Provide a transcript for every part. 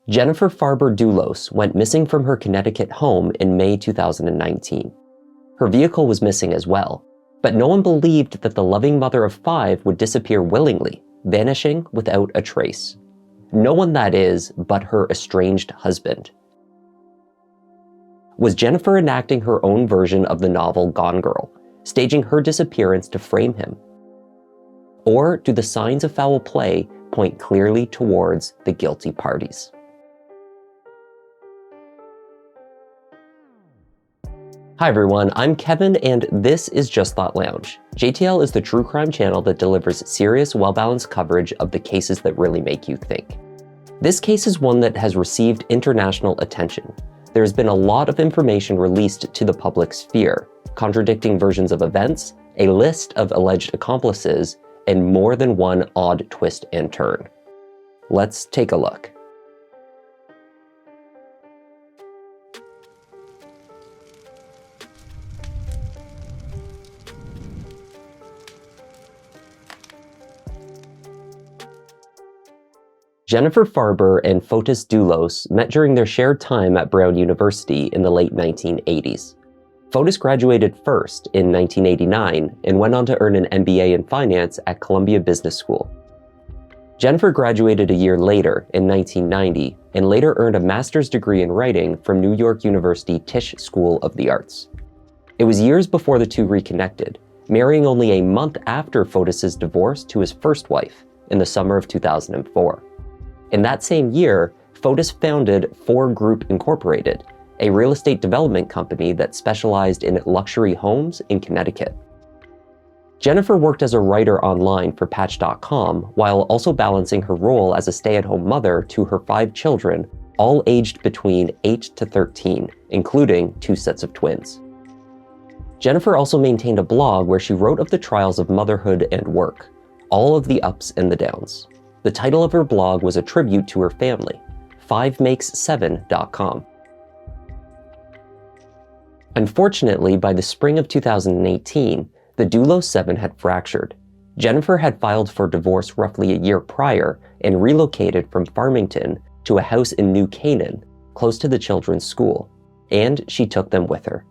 Jennifer Farber Dulos went missing from her Connecticut home in May 2019. Her vehicle was missing as well, but no one believed that the loving mother of 5 would disappear willingly, vanishing without a trace. No one, that is, but her estranged husband. Was Jennifer enacting her own version of the novel Gone Girl, staging her disappearance to frame him? Or do the signs of foul play point clearly towards the guilty parties? Hi everyone, I'm Kevin and this is Just Thought Lounge. JTL is the true crime channel that delivers serious, well-balanced coverage of the cases that really make you think. This case is one that has received international attention. There has been a lot of information released to the public sphere, contradicting versions of events, a list of alleged accomplices, and more than one odd twist and turn. Let's take a look. Jennifer Farber and Fotis Dulos met during their shared time at Brown University in the late 1980s. Fotis graduated first in 1989 and went on to earn an MBA in finance at Columbia Business School. Jennifer graduated a year later in 1990 and later earned a master's degree in writing from New York University Tisch School of the Arts. It was years before the two reconnected, marrying only a month after Fotis's divorce to his first wife in the summer of 2004. In that same year, Fotis founded 4 Group Incorporated, a real estate development company that specialized in luxury homes in Connecticut. Jennifer worked as a writer online for Patch.com while also balancing her role as a stay-at-home mother to her 5 children, all aged between 8 to 13, including 2 sets of twins. Jennifer also maintained a blog where she wrote of the trials of motherhood and work, all of the ups and the downs. The title of her blog was a tribute to her family, 5makes7.com. Unfortunately, by the spring of 2018, the Dulos 7 had fractured. Jennifer had filed for divorce roughly a year prior and relocated from Farmington to a house in New Canaan, close to the children's school, and she took them with her.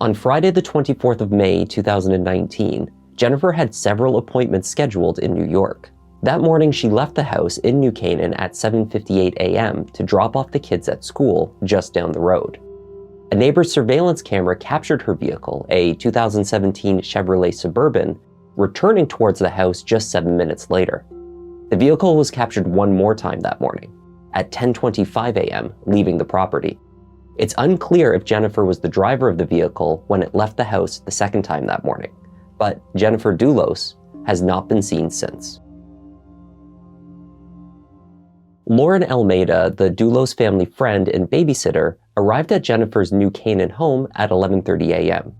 On Friday the 24th of May 2019, Jennifer had several appointments scheduled in New York. That morning, she left the house in New Canaan at 7:58 a.m. to drop off the kids at school just down the road. A neighbor's surveillance camera captured her vehicle, a 2017 Chevrolet Suburban, returning towards the house just 7 minutes later. The vehicle was captured one more time that morning, at 10:25 a.m., leaving the property. It's unclear if Jennifer was the driver of the vehicle when it left the house the second time that morning, but Jennifer Dulos has not been seen since. Lauren Almeida, the Dulos family friend and babysitter, arrived at Jennifer's New Canaan home at 11:30 a.m.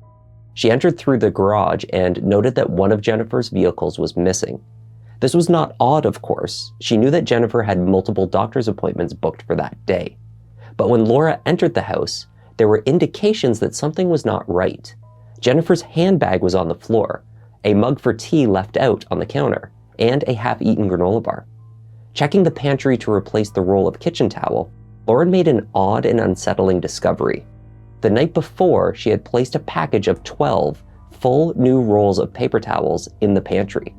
She entered through the garage and noted that one of Jennifer's vehicles was missing. This was not odd, of course. She knew that Jennifer had multiple doctor's appointments booked for that day. But when Laura entered the house, there were indications that something was not right. Jennifer's handbag was on the floor, a mug for tea left out on the counter, and a half-eaten granola bar. Checking the pantry to replace the roll of kitchen towel, Lauren made an odd and unsettling discovery. The night before, she had placed a package of 12 full new rolls of paper towels in the pantry.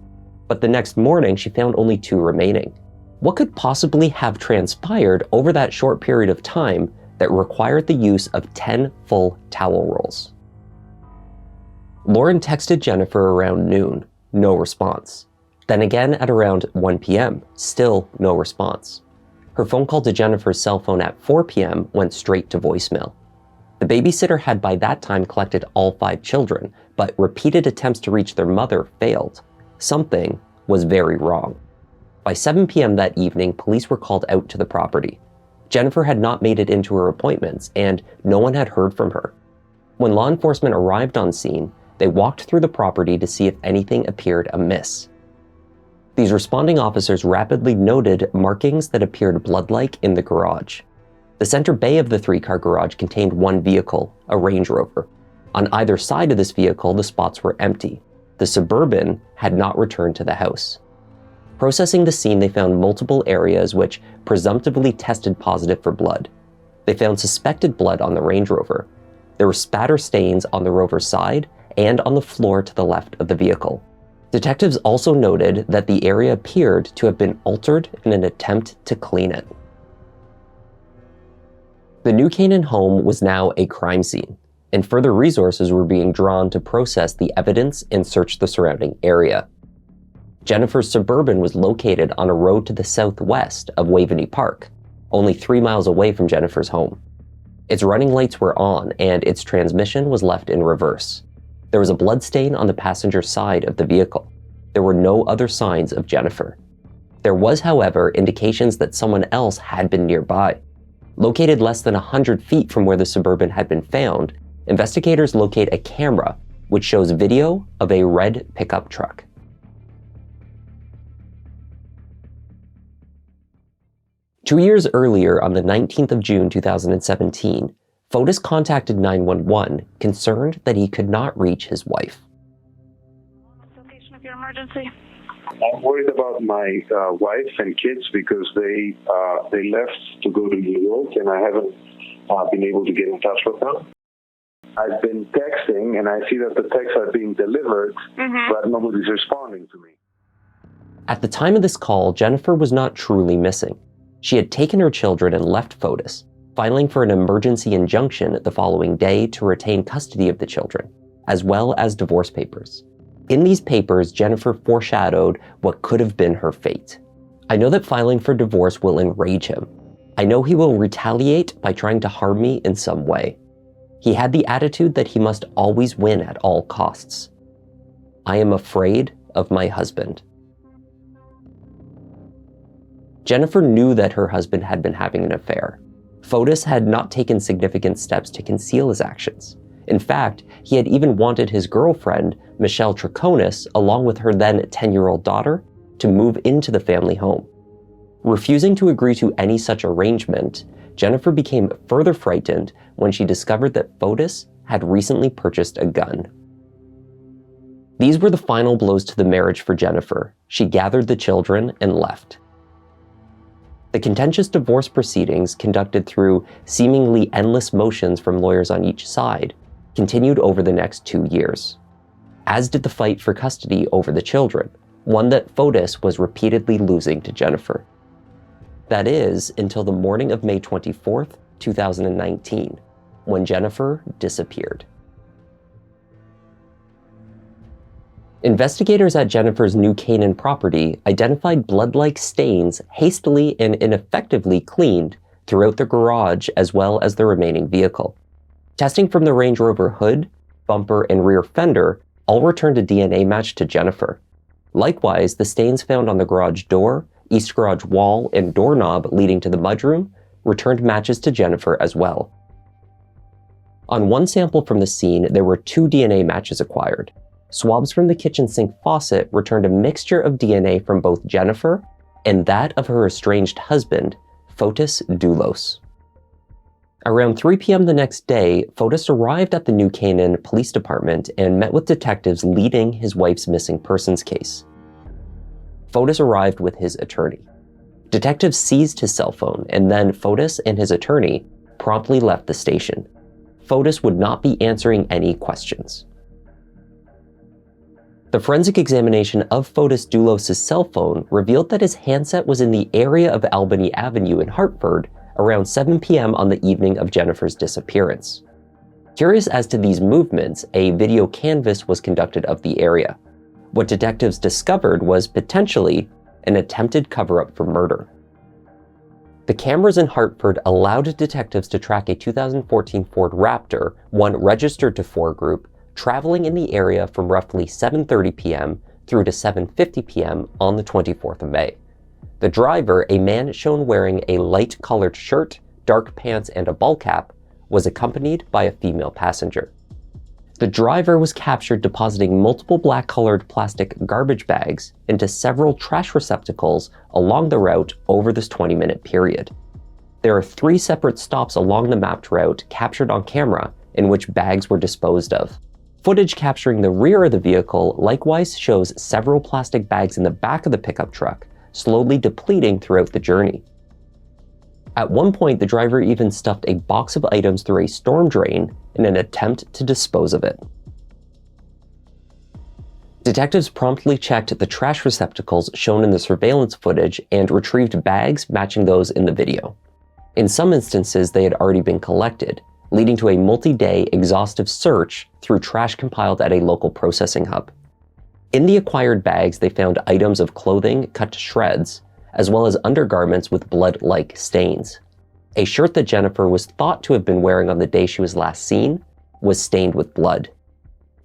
But the next morning, she found only 2 remaining. What could possibly have transpired over that short period of time that required the use of 10 full towel rolls? Lauren texted Jennifer around noon, no response. Then again at around 1 p.m., still no response. Her phone call to Jennifer's cell phone at 4 p.m. went straight to voicemail. The babysitter had by that time collected all 5 children, but repeated attempts to reach their mother failed. Something was very wrong. By 7 p.m. that evening, police were called out to the property. Jennifer had not made it into her appointments, and no one had heard from her. When law enforcement arrived on scene, they walked through the property to see if anything appeared amiss. These responding officers rapidly noted markings that appeared blood-like in the garage. The center bay of the 3-car garage contained one vehicle, a Range Rover. On either side of this vehicle, the spots were empty. The Suburban had not returned to the house. Processing the scene, they found multiple areas which presumptively tested positive for blood. They found suspected blood on the Range Rover. There were spatter stains on the Rover's side and on the floor to the left of the vehicle. Detectives also noted that the area appeared to have been altered in an attempt to clean it. The New Canaan home was now a crime scene, and further resources were being drawn to process the evidence and search the surrounding area. Jennifer's Suburban was located on a road to the southwest of Waveney Park, only 3 miles away from Jennifer's home. Its running lights were on, and its transmission was left in reverse. There was a bloodstain on the passenger side of the vehicle. There were no other signs of Jennifer. There was, however, indications that someone else had been nearby. Located less than 100 feet from where the Suburban had been found, investigators locate a camera which shows video of a red pickup truck. Two years earlier, on the 19th of June 2017, Fotis contacted 911, concerned that he could not reach his wife. Location of your emergency. I'm worried about my wife and kids because they left to go to New York, and I haven't been able to get in touch with them. I've been texting, and I see that the texts are being delivered, but nobody's responding to me. At the time of this call, Jennifer was not truly missing. She had taken her children and left Fotis, filing for an emergency injunction the following day to retain custody of the children, as well as divorce papers. In these papers, Jennifer foreshadowed what could have been her fate. I know that filing for divorce will enrage him. I know he will retaliate by trying to harm me in some way. He had the attitude that he must always win at all costs. I am afraid of my husband. Jennifer knew that her husband had been having an affair. Fotis had not taken significant steps to conceal his actions. In fact, he had even wanted his girlfriend, Michelle Troconis, along with her then 10-year-old daughter, to move into the family home. Refusing to agree to any such arrangement, Jennifer became further frightened when she discovered that Fotis had recently purchased a gun. These were the final blows to the marriage for Jennifer. She gathered the children and left. The contentious divorce proceedings, conducted through seemingly endless motions from lawyers on each side, continued over the next 2 years, as did the fight for custody over the children, one that Fotis was repeatedly losing to Jennifer. That is, until the morning of May 24th, 2019, when Jennifer disappeared. Investigators at Jennifer's New Canaan property identified blood-like stains hastily and ineffectively cleaned throughout the garage as well as the remaining vehicle. Testing from the Range Rover hood, bumper, and rear fender all returned a DNA match to Jennifer. Likewise, the stains found on the garage door, east garage wall, and doorknob leading to the mudroom returned matches to Jennifer as well. On one sample from the scene, there were 2 DNA matches acquired. Swabs from the kitchen sink faucet returned a mixture of DNA from both Jennifer and that of her estranged husband, Fotis Dulos. Around 3 p.m. the next day, Fotis arrived at the New Canaan Police Department and met with detectives leading his wife's missing persons case. Fotis arrived with his attorney. Detectives seized his cell phone, and then Fotis and his attorney promptly left the station. Fotis would not be answering any questions. The forensic examination of Fotis Dulos' cell phone revealed that his handset was in the area of Albany Avenue in Hartford around 7 p.m. on the evening of Jennifer's disappearance. Curious as to these movements, a video canvass was conducted of the area. What detectives discovered was potentially an attempted cover-up for murder. The cameras in Hartford allowed detectives to track a 2014 Ford Raptor, one registered to 4 Group, traveling in the area from roughly 7:30 p.m. through to 7:50 p.m. on the 24th of May. The driver, a man shown wearing a light-colored shirt, dark pants, and a ball cap, was accompanied by a female passenger. The driver was captured depositing multiple black-colored plastic garbage bags into several trash receptacles along the route over this 20-minute period. There are 3 separate stops along the mapped route captured on camera in which bags were disposed of. Footage capturing the rear of the vehicle likewise shows several plastic bags in the back of the pickup truck, slowly depleting throughout the journey. At one point, the driver even stuffed a box of items through a storm drain in an attempt to dispose of it. Detectives promptly checked the trash receptacles shown in the surveillance footage and retrieved bags matching those in the video. In some instances, they had already been collected, leading to a multi-day exhaustive search through trash compiled at a local processing hub. In the acquired bags, they found items of clothing cut to shreds, as well as undergarments with blood-like stains. A shirt that Jennifer was thought to have been wearing on the day she was last seen was stained with blood.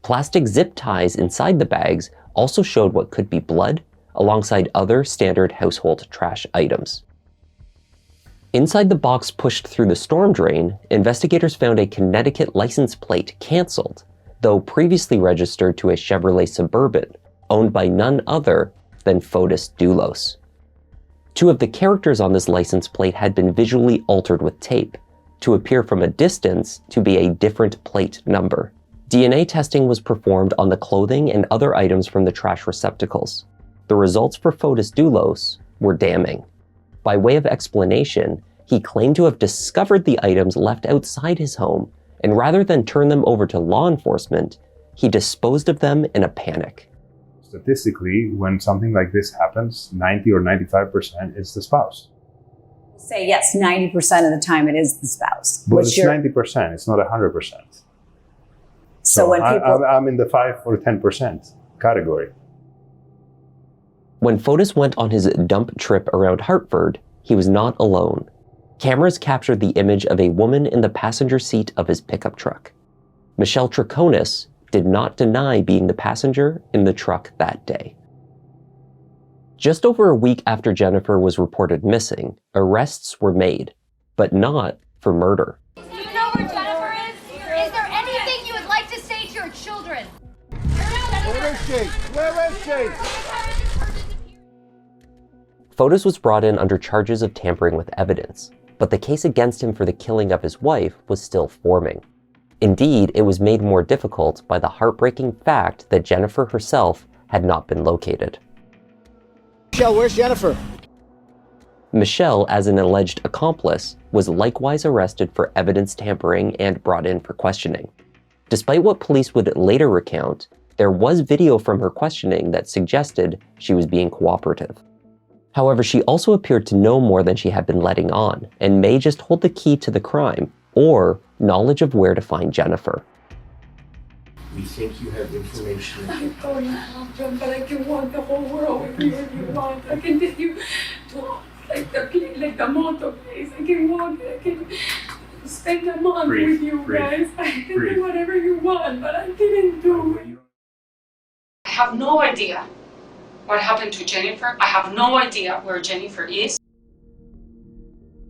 Plastic zip ties inside the bags also showed what could be blood, alongside other standard household trash items. Inside the box pushed through the storm drain, investigators found a Connecticut license plate canceled, though previously registered to a Chevrolet Suburban, owned by none other than Fotis Dulos. Two of the characters on this license plate had been visually altered with tape, to appear from a distance to be a different plate number. DNA testing was performed on the clothing and other items from the trash receptacles. The results for Fotis Dulos were damning. By way of explanation, he claimed to have discovered the items left outside his home, and rather than turn them over to law enforcement, he disposed of them in a panic. Statistically, when something like this happens, 90 or 95% is the spouse. Say yes, 90% of the time it is the spouse. But it's 90%, it's not 100%. So when people... I'm in the 5 or 10% category. When Fotis went on his dump trip around Hartford, he was not alone. Cameras captured the image of a woman in the passenger seat of his pickup truck. Michelle Troconis did not deny being the passenger in the truck that day. Just over a week after Jennifer was reported missing, arrests were made, but not for murder. Do you know where Jennifer is? Is there anything you would like to say to your children? Where is she? Where is she? Fotis was brought in under charges of tampering with evidence, but the case against him for the killing of his wife was still forming. Indeed, it was made more difficult by the heartbreaking fact that Jennifer herself had not been located. Michelle, where's Jennifer? Michelle, as an alleged accomplice, was likewise arrested for evidence tampering and brought in for questioning. Despite what police would later recount, there was video from her questioning that suggested she was being cooperative. However, she also appeared to know more than she had been letting on, and may just hold the key to the crime, or knowledge of where to find Jennifer. We think you have information. I'm going out, John, but I can walk the whole world with you if you want. I can take you to like the motor place. I can walk, I can spend a month with you guys. I can do whatever you want, but I didn't do it. I have no idea what happened to Jennifer. I have no idea where Jennifer is.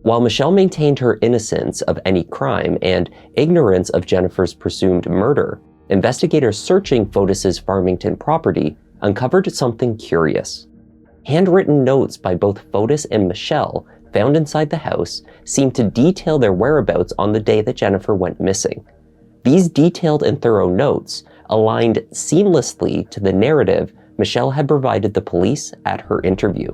While Michelle maintained her innocence of any crime and ignorance of Jennifer's presumed murder, investigators searching Fotis's Farmington property uncovered something curious. Handwritten notes by both Fotis and Michelle found inside the house seemed to detail their whereabouts on the day that Jennifer went missing. These detailed and thorough notes aligned seamlessly to the narrative Michelle had provided the police at her interview.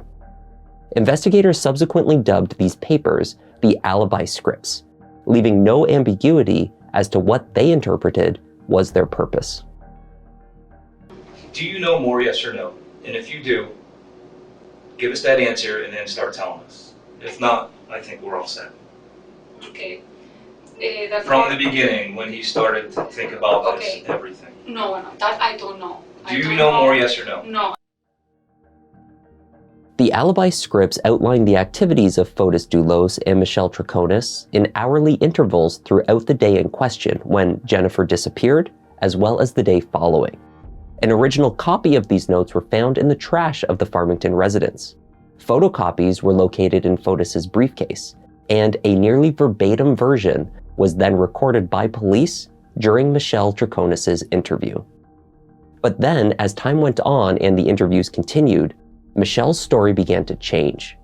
Investigators subsequently dubbed these papers the alibi scripts, leaving no ambiguity as to what they interpreted was their purpose. Do you know more, yes or no? And if you do, give us that answer and then start telling us. If not, I think we're all set. Okay. From the beginning, when he started to think about this, everything. No, that I don't know. Do you know more, yes or no? No. The alibi scripts outlined the activities of Fotis Dulos and Michelle Troconis in hourly intervals throughout the day in question when Jennifer disappeared, as well as the day following. An original copy of these notes were found in the trash of the Farmington residence. Photocopies were located in Fotis's briefcase, and a nearly verbatim version was then recorded by police during Michelle Troconis's interview. But then, as time went on and the interviews continued, Michelle's story began to change.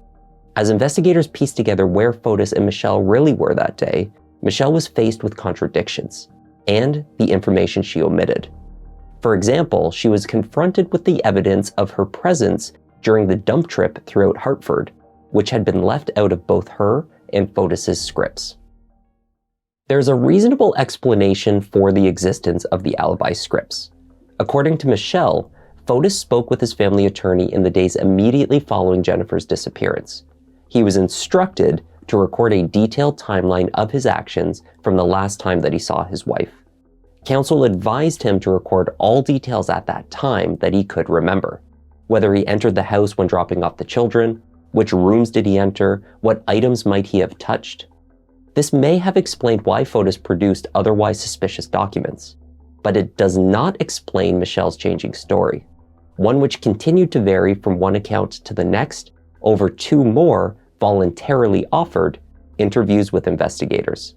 As investigators pieced together where Fotis and Michelle really were that day, Michelle was faced with contradictions and the information she omitted. For example, she was confronted with the evidence of her presence during the dump trip throughout Hartford, which had been left out of both her and Fotis's scripts. There's a reasonable explanation for the existence of the alibi scripts. According to Michelle, Fotis spoke with his family attorney in the days immediately following Jennifer's disappearance. He was instructed to record a detailed timeline of his actions from the last time that he saw his wife. Counsel advised him to record all details at that time that he could remember. Whether he entered the house when dropping off the children, which rooms did he enter, what items might he have touched. This may have explained why Fotis produced otherwise suspicious documents, but it does not explain Michelle's changing story, one which continued to vary from one account to the next over 2 more voluntarily offered interviews with investigators.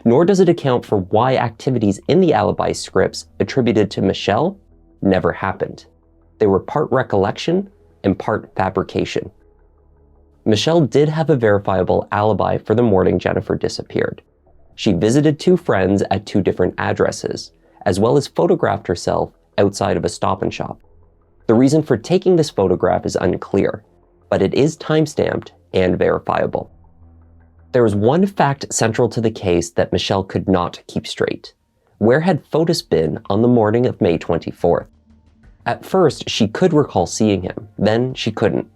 Nor does it account for why activities in the alibi scripts attributed to Michelle never happened. They were part recollection and part fabrication. Michelle did have a verifiable alibi for the morning Jennifer disappeared. She visited 2 friends at 2 different addresses, as well as photographed herself outside of a Stop and Shop. The reason for taking this photograph is unclear, but it is timestamped and verifiable. There was one fact central to the case that Michelle could not keep straight. Where had Fotis been on the morning of May 24th? At first, she could recall seeing him, then she couldn't.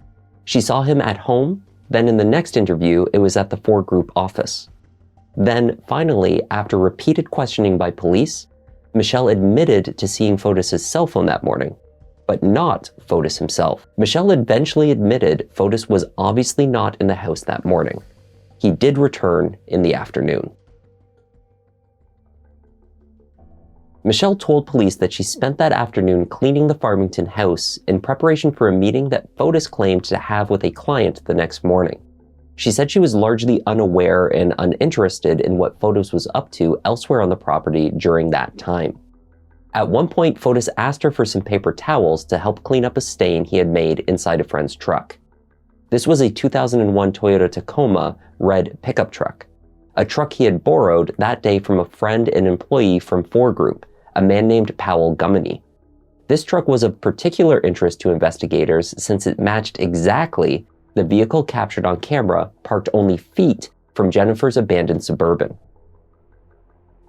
She saw him at home, then in the next interview, it was at the 4-group office. Then, finally, after repeated questioning by police, Michelle admitted to seeing Fotis's cell phone that morning, but not Fotis himself. Michelle eventually admitted Fotis was obviously not in the house that morning. He did return in the afternoon. Michelle told police that she spent that afternoon cleaning the Farmington house in preparation for a meeting that Fotis claimed to have with a client the next morning. She said she was largely unaware and uninterested in what Fotis was up to elsewhere on the property during that time. At one point, Fotis asked her for some paper towels to help clean up a stain he had made inside a friend's truck. This was a 2001 Toyota Tacoma red pickup truck, a truck he had borrowed that day from a friend and employee from 4-group, a man named Powell Gummany. This truck was of particular interest to investigators since it matched exactly the vehicle captured on camera parked only feet from Jennifer's abandoned Suburban.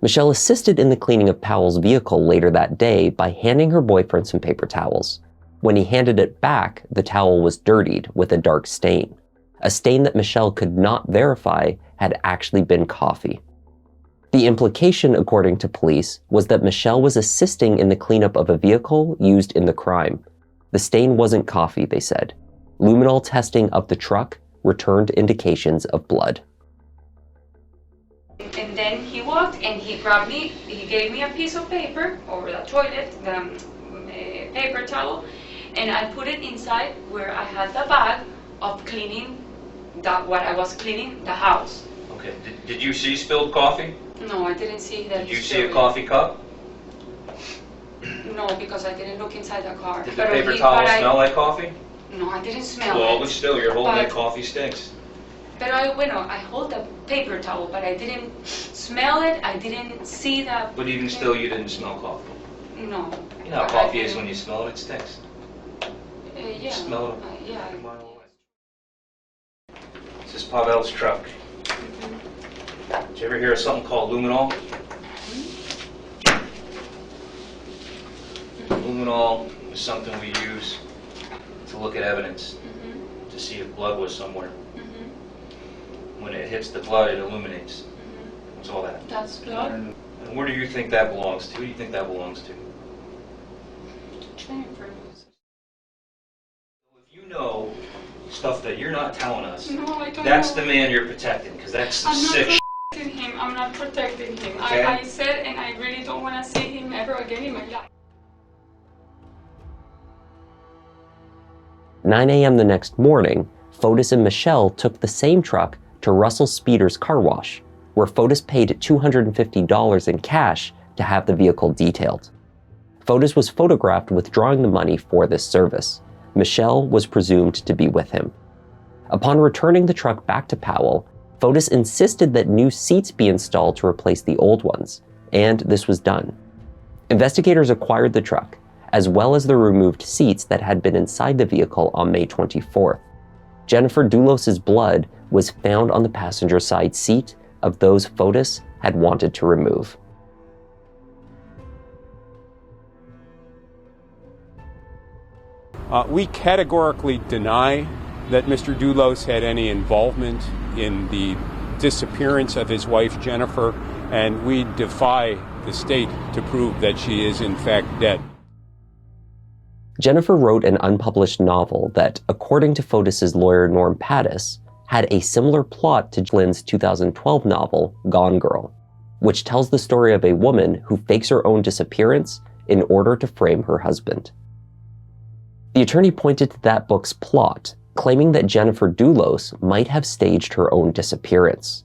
Michelle assisted in the cleaning of Powell's vehicle later that day by handing her boyfriend some paper towels. When he handed it back, the towel was dirtied with a dark stain, a stain that Michelle could not verify had actually been coffee. The implication, according to police, was that Michelle was assisting in the cleanup of a vehicle used in the crime. The stain wasn't coffee, they said. Luminol testing of the truck returned indications of blood. And then he walked and he grabbed me, he gave me a piece of paper over the toilet, the paper towel, and I put it inside where I had the bag of cleaning, what I was cleaning, the house. Okay, did you see spilled coffee? No, I didn't see that. Did you see a coffee cup? No, because I didn't look inside the car. Did the paper towel smell like coffee? No, I didn't smell it. Well, but still, you're holding that coffee stinks. But I hold the paper towel, but I didn't smell it, I didn't see that. But even still, you didn't smell coffee? No. You know how coffee is when you smell it, it stinks. Yeah. Smell it. Yeah. This is Pavel's truck. Did you ever hear of something called luminol? Luminol is something we use to look at evidence, to see if blood was somewhere. When it hits the blood, it illuminates. What's all that? That's blood. And where do you think that belongs to? Who do you think that belongs to? Jennifer. If you know stuff that you're not telling us, no, I don't that's know. the man you're protecting, because that's some sick shit. I'm not protecting him. Okay. I said, and I really don't want to see him ever again in my life. 9 a.m. the next morning, Fotis and Michelle took the same truck to Russell Speeder's car wash, where Fotis paid $250 in cash to have the vehicle detailed. Fotis was photographed withdrawing the money for this service. Michelle was presumed to be with him. Upon returning the truck back to Powell, Fotis insisted that new seats be installed to replace the old ones, and this was done. Investigators acquired the truck, as well as the removed seats that had been inside the vehicle on May 24th. Jennifer Dulos' blood was found on the passenger side seat of those Fotis had wanted to remove. We categorically deny that Mr. Dulos had any involvement in the disappearance of his wife, Jennifer, and we defy the state to prove that she is in fact dead. Jennifer wrote an unpublished novel that, according to Fotis' lawyer Norm Pattis, had a similar plot to Lynn's 2012 novel, Gone Girl, which tells the story of a woman who fakes her own disappearance in order to frame her husband. The attorney pointed to that book's plot, claiming that Jennifer Dulos might have staged her own disappearance.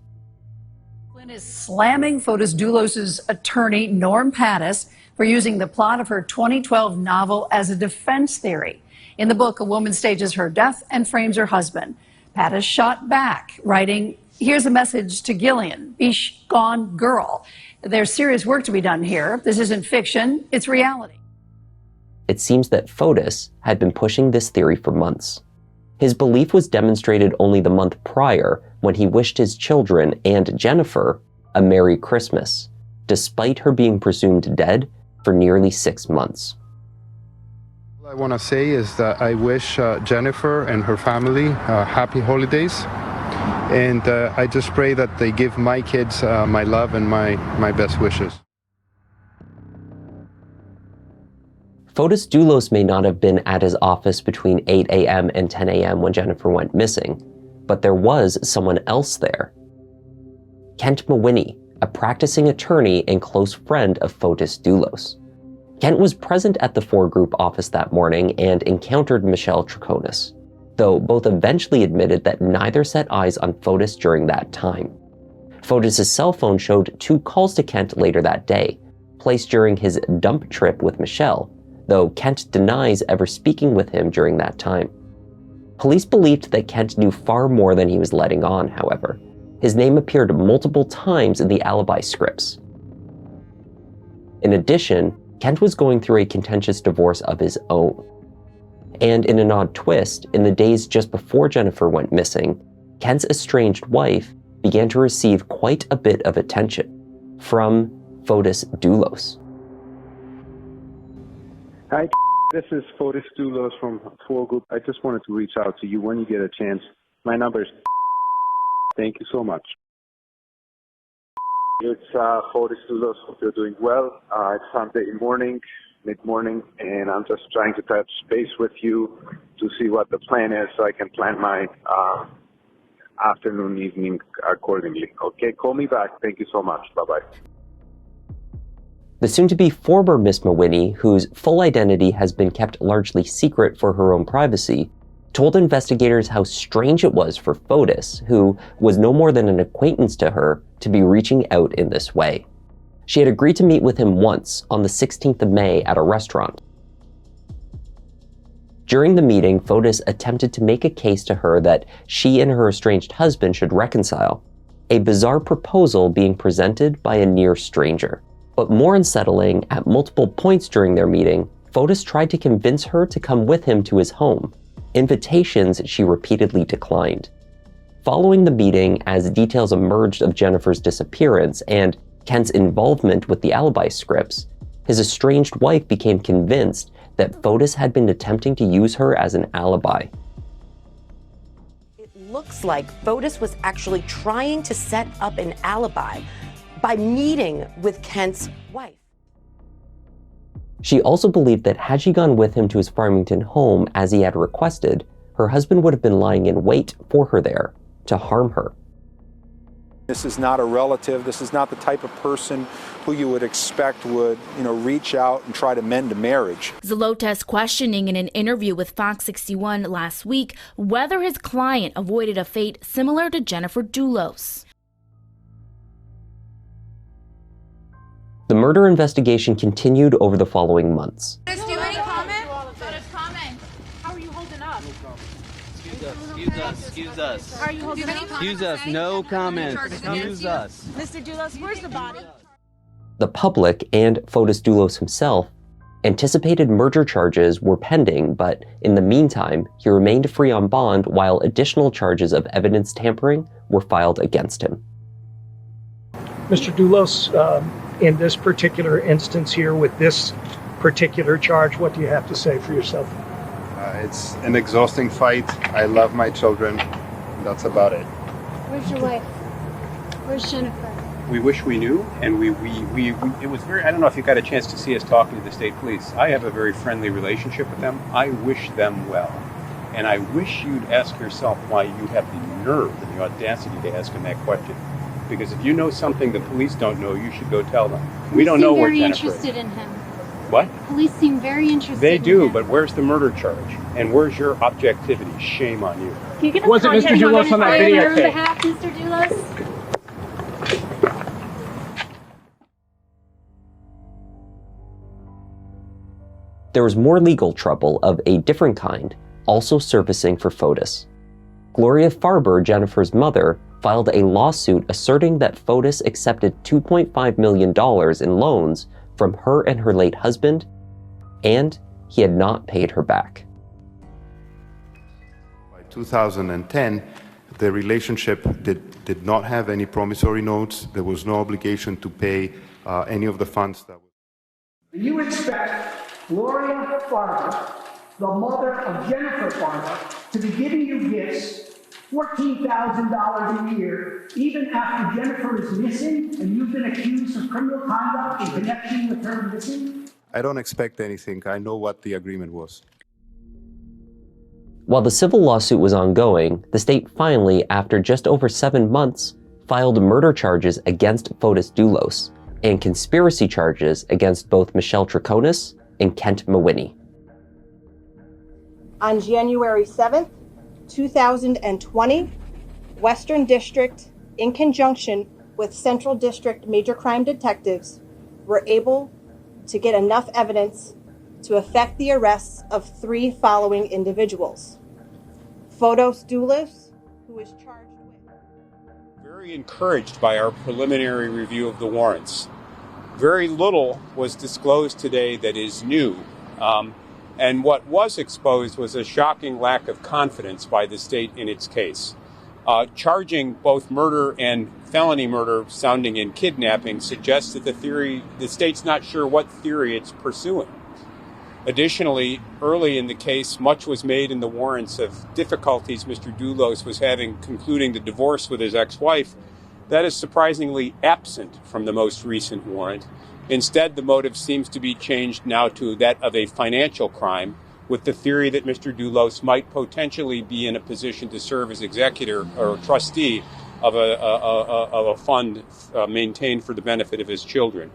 Lynn is slamming Fotis Dulos' attorney, Norm Pattis, for using the plot of her 2012 novel as a defense theory. In the book, a woman stages her death and frames her husband. Pattis shot back, writing, "Here's a message to Gillian, be gone girl. There's serious work to be done here. This isn't fiction, it's reality." It seems that Fotis had been pushing this theory for months. His belief was demonstrated only the month prior when he wished his children and Jennifer a Merry Christmas, despite her being presumed dead for nearly 6 months. All I want to say is that I wish Jennifer and her family happy holidays, and I just pray that they give my kids my love and my best wishes. Fotis Dulos may not have been at his office between 8 a.m. and 10 a.m. when Jennifer went missing, but there was someone else there. Kent Mawhinney, a practicing attorney and close friend of Fotis Dulos. Kent was present at the 4 Group office that morning and encountered Michelle Troconis, though both eventually admitted that neither set eyes on Fotis during that time. Fotis' cell phone showed 2 calls to Kent later that day, placed during his dump trip with Michelle, though Kent denies ever speaking with him during that time. Police believed that Kent knew far more than he was letting on, however. His name appeared multiple times in the alibi scripts. In addition, Kent was going through a contentious divorce of his own. And in an odd twist, in the days just before Jennifer went missing, Kent's estranged wife began to receive quite a bit of attention from Fotis Dulos. Hi, this is Fotis Dulos from 4 Group. I just wanted to reach out to you when you get a chance. My number is... Thank you so much. It's Fotis Dulos. Hope you're doing well. It's Sunday morning, mid-morning, and I'm just trying to touch base with you to see what the plan is so I can plan my afternoon, evening accordingly. Okay, call me back. Thank you so much. Bye-bye. The soon-to-be former Miss Mawhinney, whose full identity has been kept largely secret for her own privacy, told investigators how strange it was for Fotis, who was no more than an acquaintance to her, to be reaching out in this way. She had agreed to meet with him once on the 16th of May at a restaurant. During the meeting, Fotis attempted to make a case to her that she and her estranged husband should reconcile, a bizarre proposal being presented by a near stranger. But more unsettling, at multiple points during their meeting, Fotis tried to convince her to come with him to his home, invitations she repeatedly declined. Following the meeting, as details emerged of Jennifer's disappearance and Kent's involvement with the alibi scripts, his estranged wife became convinced that Fotis had been attempting to use her as an alibi. It looks like Fotis was actually trying to set up an alibi by meeting with Kent's wife. She also believed that had she gone with him to his Farmington home as he had requested, her husband would have been lying in wait for her there to harm her. This is not a relative. This is not the type of person who you would expect would, reach out and try to mend a marriage. Zalota's questioning in an interview with Fox 61 last week whether his client avoided a fate similar to Jennifer Dulos. The murder investigation continued over the following months. Do any comment? How are you holding up? Excuse us. How are you holding up? Excuse us. No comment. Excuse us. Mr. Dulos, where's the body? The public and Fotis Dulos himself anticipated murder charges were pending, but in the meantime, he remained free on bond while additional charges of evidence tampering were filed against him. Mr. Dulos, in this particular instance here with this particular charge, what do you have to say for yourself? It's an exhausting fight. I love my children. That's about it. Where's your wife? Where's Jennifer? We wish we knew, and it was very, I don't know if you got a chance to see us talking to the state police. I have a very friendly relationship with them. I wish them well. And I wish you'd ask yourself why you have the nerve and the audacity to ask them that question. Because if you know something the police don't know, you should go tell them. We don't know where Jennifer is. Very interested in him. What? Police seem very interested They in do, him. but where's the murder charge? And where's your objectivity? Shame on you. Can you give us Was it Mr. context Dulos on that your videotape? behalf, Mr. Dulos? There was more legal trouble of a different kind also surfacing for Fotis. Gloria Farber, Jennifer's mother, filed a lawsuit asserting that Fotis accepted $2.5 million in loans from her and her late husband, and he had not paid her back. By 2010, the relationship did not have any promissory notes. There was no obligation to pay any of the funds that were... You expect Gloria Farber, the mother of Jennifer Farber, to be giving you gifts, $14,000 a year, even after Jennifer is missing and you've been accused of criminal conduct in connection with her missing? I don't expect anything. I know what the agreement was. While the civil lawsuit was ongoing, the state finally, after just over 7 months, filed murder charges against Fotis Dulos and conspiracy charges against both Michelle Troconis and Kent Mawhinney. On January 7th, 2020, Western District, in conjunction with Central District Major Crime Detectives, were able to get enough evidence to effect the arrests of 3 following individuals. Fotis Dulos, who is charged with... Very encouraged by our preliminary review of the warrants. Very little was disclosed today that is new. And what was exposed was a shocking lack of confidence by the state in its case. Charging both murder and felony murder sounding in kidnapping suggests that the state's not sure what theory it's pursuing. Additionally, early in the case, much was made in the warrants of difficulties Mr. Dulos was having concluding the divorce with his ex-wife. That is surprisingly absent from the most recent warrant. Instead, the motive seems to be changed now to that of a financial crime, with the theory that Mr. Dulos might potentially be in a position to serve as executor or trustee of a fund maintained for the benefit of his children.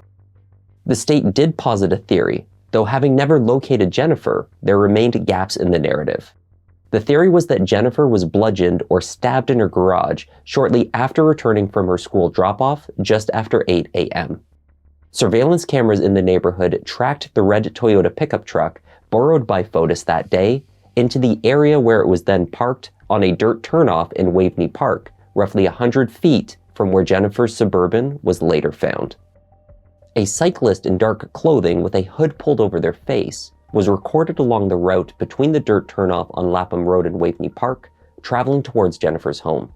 The state did posit a theory, though having never located Jennifer, there remained gaps in the narrative. The theory was that Jennifer was bludgeoned or stabbed in her garage shortly after returning from her school drop-off just after 8 a.m. Surveillance cameras in the neighborhood tracked the red Toyota pickup truck borrowed by Fotis that day into the area where it was then parked on a dirt turnoff in Waveney Park, roughly 100 feet from where Jennifer's Suburban was later found. A cyclist in dark clothing with a hood pulled over their face was recorded along the route between the dirt turnoff on Lapham Road and Waveney Park, traveling towards Jennifer's home.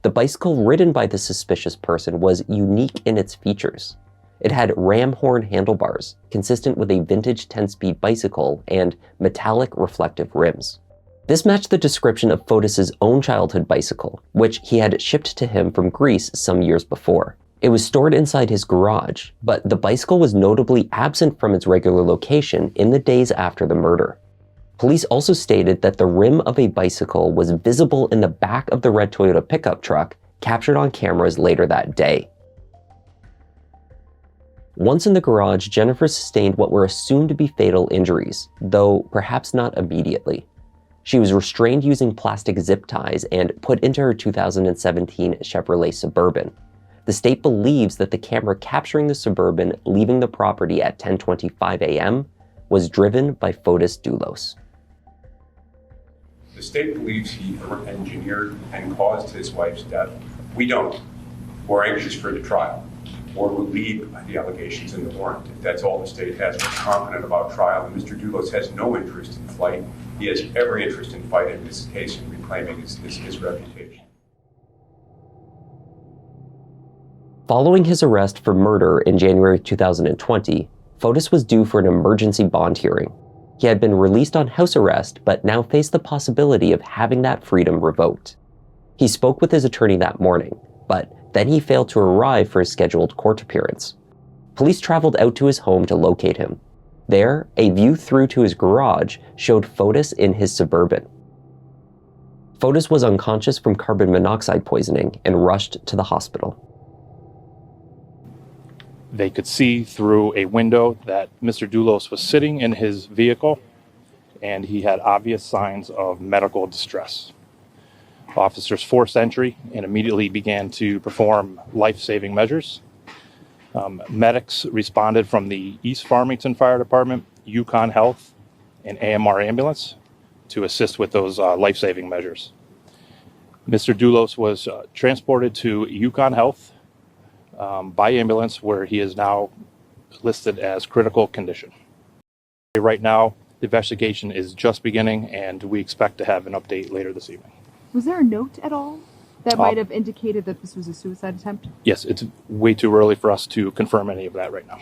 The bicycle ridden by the suspicious person was unique in its features. It had ram horn handlebars, consistent with a vintage 10-speed bicycle, and metallic reflective rims. This matched the description of Fotis's own childhood bicycle, which he had shipped to him from Greece some years before. It was stored inside his garage, but the bicycle was notably absent from its regular location in the days after the murder. Police also stated that the rim of a bicycle was visible in the back of the red Toyota pickup truck, captured on cameras later that day. Once in the garage, Jennifer sustained what were assumed to be fatal injuries, though perhaps not immediately. She was restrained using plastic zip ties and put into her 2017 Chevrolet Suburban. The state believes that the camera capturing the Suburban leaving the property at 10:25 a.m. was driven by Fotis Dulos. The state believes he engineered and caused his wife's death. We don't. We're anxious for the trial. or believe the allegations in the warrant. If that's all the state has, we're confident about trial. And Mr. Dulos has no interest in flight. He has every interest in fighting this case and reclaiming his reputation. Following his arrest for murder in January 2020, Fotis was due for an emergency bond hearing. He had been released on house arrest, but now faced the possibility of having that freedom revoked. He spoke with his attorney that morning, but then he failed to arrive for his scheduled court appearance. Police traveled out to his home to locate him. There, a view through to his garage showed Fotis in his Suburban. Fotis was unconscious from carbon monoxide poisoning and rushed to the hospital. They could see through a window that Mr. Dulos was sitting in his vehicle, and he had obvious signs of medical distress. Officers forced entry and immediately began to perform life-saving measures. Medics responded from the East Farmington Fire Department, Yukon Health, and AMR Ambulance to assist with those life-saving measures. Mr. Dulos was transported to Yukon Health by ambulance, where he is now listed as critical condition. Right now, the investigation is just beginning, and we expect to have an update later this evening. Was there a note at all that might have indicated that this was a suicide attempt? Yes, it's way too early for us to confirm any of that right now.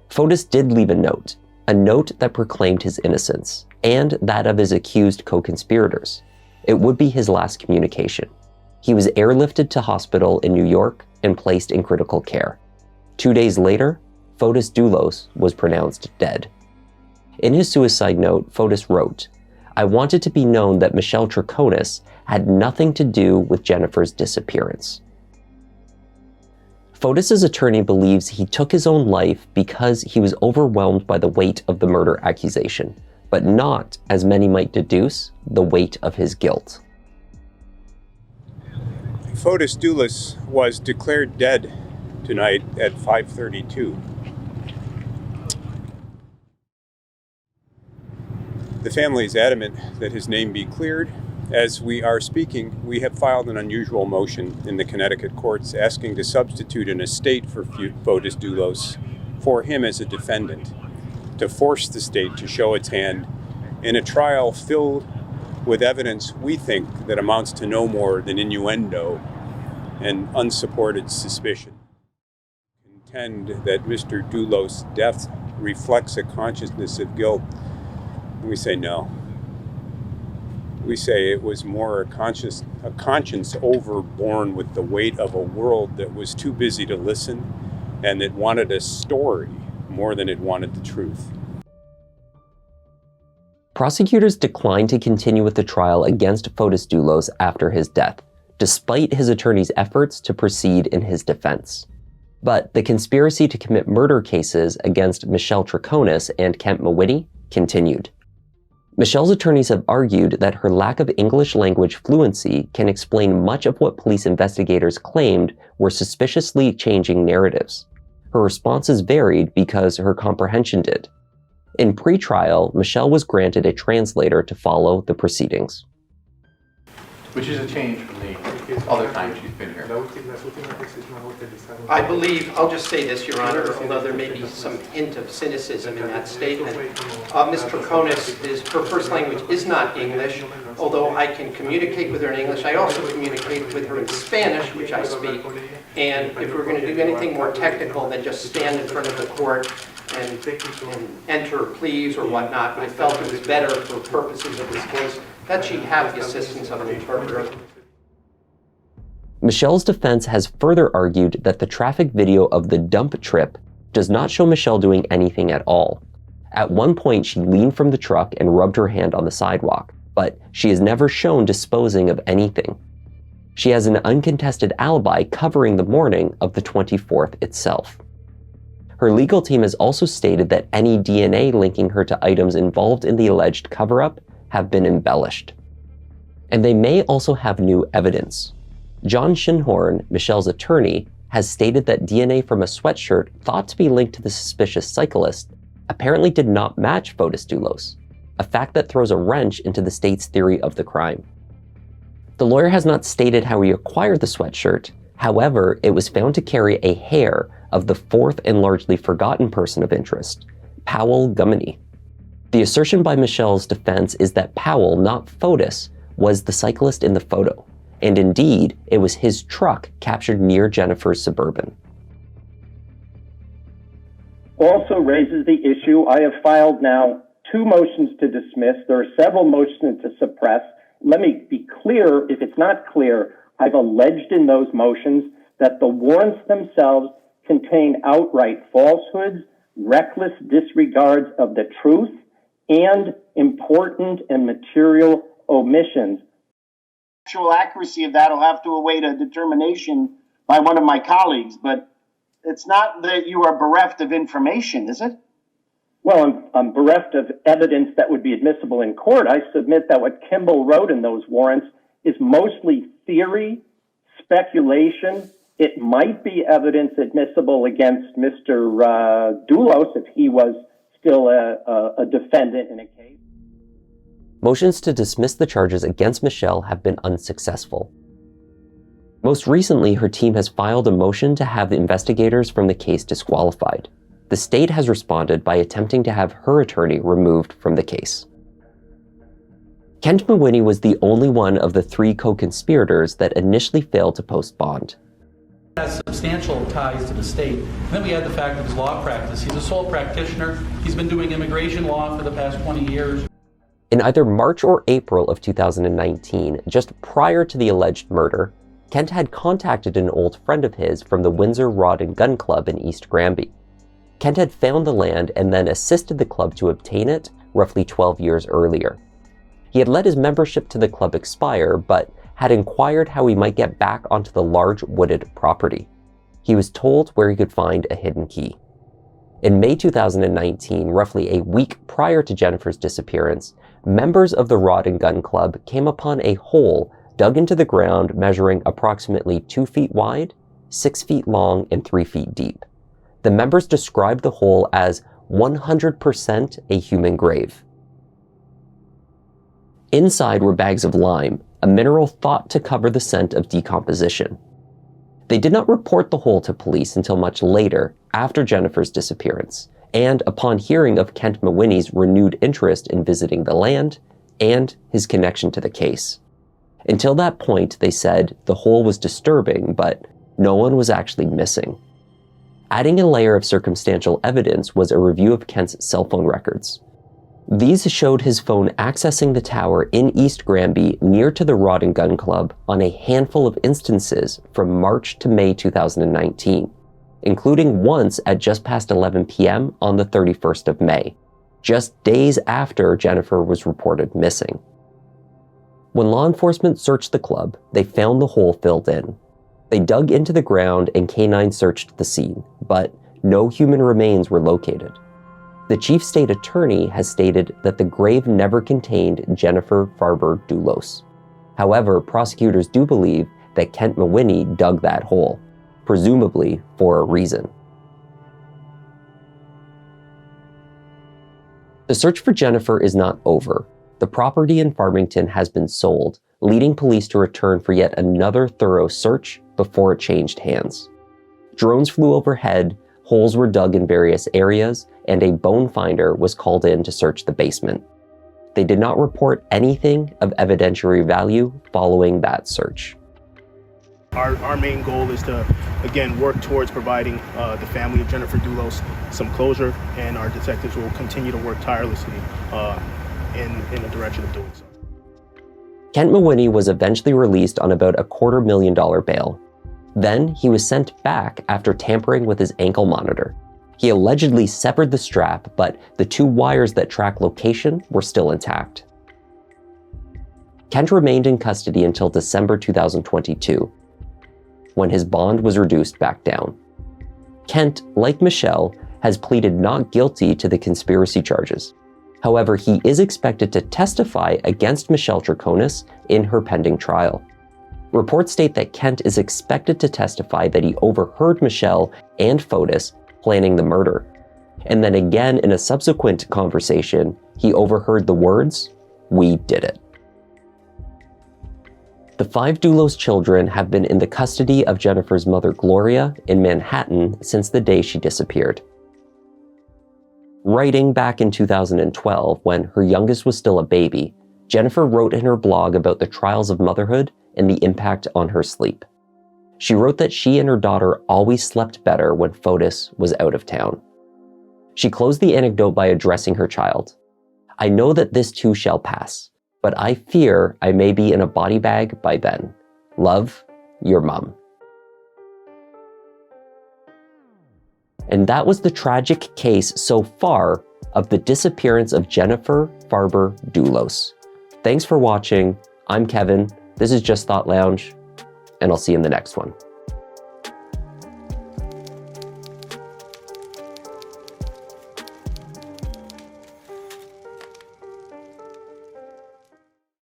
Fotis did leave a note that proclaimed his innocence, and that of his accused co-conspirators. It would be his last communication. He was airlifted to hospital in New York and placed in critical care. 2 days later, Fotis Dulos was pronounced dead. In his suicide note, Fotis wrote, "I want it to be known that Michelle Troconis had nothing to do with Jennifer's disappearance." Fotis' attorney believes he took his own life because he was overwhelmed by the weight of the murder accusation, but not, as many might deduce, the weight of his guilt. Fotis Dulos was declared dead tonight at 5:32. The family is adamant that his name be cleared. As we are speaking, we have filed an unusual motion in the Connecticut courts asking to substitute an estate for Fotis Dulos for him as a defendant, to force the state to show its hand in a trial filled with evidence we think that amounts to no more than innuendo and unsupported suspicion. Contend that Mr. Dulos' death reflects a consciousness of guilt. We say no. We say it was more a conscience overborne with the weight of a world that was too busy to listen and that wanted a story more than it wanted the truth. Prosecutors declined to continue with the trial against Fotis Dulos after his death, despite his attorney's efforts to proceed in his defense. But the conspiracy to commit murder cases against Michelle Troconis and Kent Mawhinney continued. Michelle's attorneys have argued that her lack of English language fluency can explain much of what police investigators claimed were suspiciously changing narratives. Her responses varied because her comprehension did. In pre-trial, Michelle was granted a translator to follow the proceedings. Which is a change from the other time she's been here. I believe, I'll just say this, Your Honor, although there may be some hint of cynicism in that statement. Ms. Troconis, her first language is not English, although I can communicate with her in English. I also communicate with her in Spanish, which I speak. And if we're going to do anything more technical than just stand in front of the court and enter pleas or whatnot, I felt it was better for purposes of this case that she have the assistance of an interpreter. Michelle's defense has further argued that the traffic video of the dump trip does not show Michelle doing anything at all. At one point, she leaned from the truck and rubbed her hand on the sidewalk, but she is never shown disposing of anything. She has an uncontested alibi covering the morning of the 24th itself. Her legal team has also stated that any DNA linking her to items involved in the alleged cover-up have been embellished. And they may also have new evidence. John Shinhorn, Michelle's attorney, has stated that DNA from a sweatshirt thought to be linked to the suspicious cyclist apparently did not match Fotis Dulos, a fact that throws a wrench into the state's theory of the crime. The lawyer has not stated how he acquired the sweatshirt. However, it was found to carry a hair of the fourth and largely forgotten person of interest, Powell Gummany. The assertion by Michelle's defense is that Powell, not Fotis, was the cyclist in the photo, and indeed, it was his truck captured near Jennifer's Suburban. Also raises the issue, I have filed now 2 motions to dismiss. There are several motions to suppress. Let me be clear, if it's not clear, I've alleged in those motions that the warrants themselves contain outright falsehoods, reckless disregards of the truth, and important and material omissions. Actual accuracy of that will have to await a determination by one of my colleagues, but it's not that you are bereft of information, is it? Well, I'm bereft of evidence that would be admissible in court. I submit that what Kimball wrote in those warrants is mostly theory, speculation. It might be evidence admissible against Mr. Dulos if he was still a defendant in a case. Motions to dismiss the charges against Michelle have been unsuccessful. Most recently, her team has filed a motion to have the investigators from the case disqualified. The state has responded by attempting to have her attorney removed from the case. Kent Mawhinney was the only one of the 3 co-conspirators that initially failed to post bond. Has substantial ties to the state. And then we had the fact of his law practice. He's a sole practitioner. He's been doing immigration law for the past 20 years. In either March or April of 2019, just prior to the alleged murder, Kent had contacted an old friend of his from the Windsor Rod and Gun Club in East Granby. Kent had found the land and then assisted the club to obtain it roughly 12 years earlier. He had let his membership to the club expire, but had inquired how he might get back onto the large wooded property. He was told where he could find a hidden key. In May 2019, roughly a week prior to Jennifer's disappearance, members of the Rod and Gun Club came upon a hole dug into the ground measuring approximately 2 feet wide, 6 feet long, and 3 feet deep. The members described the hole as 100% a human grave. Inside were bags of lime, a mineral thought to cover the scent of decomposition. They did not report the hole to police until much later, after Jennifer's disappearance, and upon hearing of Kent Mawhinney's renewed interest in visiting the land and his connection to the case. Until that point, they said the hole was disturbing, but no one was actually missing. Adding a layer of circumstantial evidence was a review of Kent's cell phone records. These showed his phone accessing the tower in East Granby near to the Rod and Gun Club on a handful of instances from March to May 2019, including once at just past 11 p.m. on the 31st of May, just days after Jennifer was reported missing. When law enforcement searched the club, they found the hole filled in. They dug into the ground and canines searched the scene, but no human remains were located. The chief state attorney has stated that the grave never contained Jennifer Farber Dulos. However, prosecutors do believe that Kent Mawhinney dug that hole, presumably for a reason. The search for Jennifer is not over. The property in Farmington has been sold, leading police to return for yet another thorough search before it changed hands. Drones flew overhead, holes were dug in various areas, and a bone finder was called in to search the basement. They did not report anything of evidentiary value following that search. Our main goal is to, again, work towards providing the family of Jennifer Dulos some closure, and our detectives will continue to work tirelessly in the direction of doing so. Kent Mawhinney was eventually released on about $250,000 bail. Then he was sent back after tampering with his ankle monitor. He allegedly severed the strap, but the 2 wires that track location were still intact. Kent remained in custody until December 2022, when his bond was reduced back down. Kent, like Michelle, has pleaded not guilty to the conspiracy charges. However, he is expected to testify against Michelle Troconis in her pending trial. Reports state that Kent is expected to testify that he overheard Michelle and Fotis planning the murder. And then again in a subsequent conversation, he overheard the words, "We did it." The 5 Dulos children have been in the custody of Jennifer's mother, Gloria, in Manhattan since the day she disappeared. Writing back in 2012, when her youngest was still a baby, Jennifer wrote in her blog about the trials of motherhood and the impact on her sleep. She wrote that she and her daughter always slept better when Fotis was out of town. She closed the anecdote by addressing her child. "I know that this too shall pass, but I fear I may be in a body bag by then. Love, your mom." And that was the tragic case so far of the disappearance of Jennifer Farber Dulos. Thanks for watching. I'm Kevin. This is Just Thought Lounge, and I'll see you in the next one.